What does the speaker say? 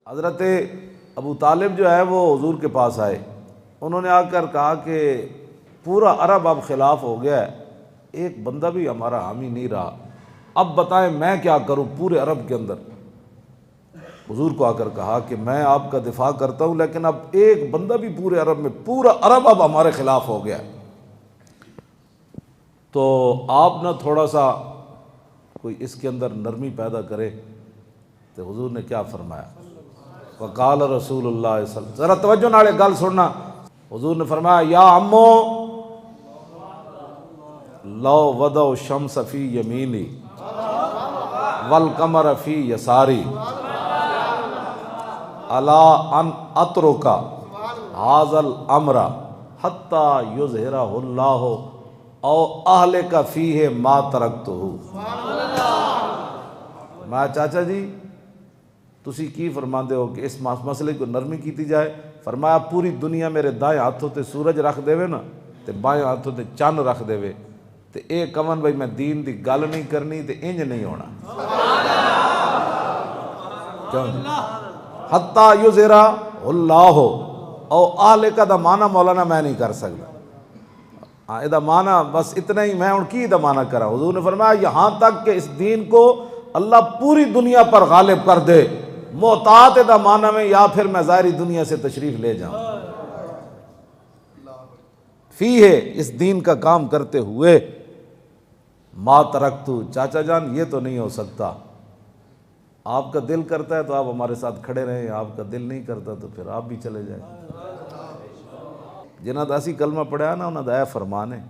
حضرت ابو طالب جو ہے وہ حضور کے پاس آئے، انہوں نے آ کر کہا کہ پورا عرب اب خلاف ہو گیا ہے، ایک بندہ بھی ہمارا حامی نہیں رہا، اب بتائیں میں کیا کروں پورے عرب کے اندر۔ حضور کو آ کر کہا کہ میں آپ کا دفاع کرتا ہوں، لیکن اب ایک بندہ بھی پورے عرب میں، پورا عرب اب ہمارے خلاف ہو گیا، تو آپ نہ تھوڑا سا کوئی اس کے اندر نرمی پیدا کرے۔ تو حضور نے کیا فرمایا؟ وقال رسول اللہ صلی اللہ علیہ وسلم، ذرا توجہ نالے گل سننا، حضور نے فرمایا یا عمو لو وضع الشمس فی یمینی والقمر فی یساری الا ان اترک ھذا الامر حتی یظہرہ اللہ او اہلک فیہ ما ترکتہ۔ میں چاچا جی تسی کی فرماندے ہو کہ اس مسئلے کو نرمی کیتی جائے؟ فرمایا پوری دنیا میرے دائیں ہاتھوں تے سورج رکھ دے نا تے بائیں ہاتھوں تے چند رکھ دے تے اے کمن بھائی میں دین دی گل نہیں کرنی تے انج نہیں ہونا۔ حتی یظہرہ اللہ او اہلک دا معنی مولانا میں نہیں کر سکتا، ہاں ادا معنی بس اتنا ہی، میں ان کی دا معنی کرا۔ حضور نے فرمایا یہاں تک کہ اس دین کو اللہ پوری دنیا پر غالب کر دے، محتاط دا معنی میں، یا پھر میں ظاہری دنیا سے تشریف لے جاؤں، فی ہے اس دین کا کام کرتے ہوئے، ما ترکتو، چاچا جان یہ تو نہیں ہو سکتا، آپ کا دل کرتا ہے تو آپ ہمارے ساتھ کھڑے رہیں، آپ کا دل نہیں کرتا تو پھر آپ بھی چلے جائیں۔ جنہاں دا اسی کلمہ پڑھا ہے نا انہاں دا اے فرمان ہے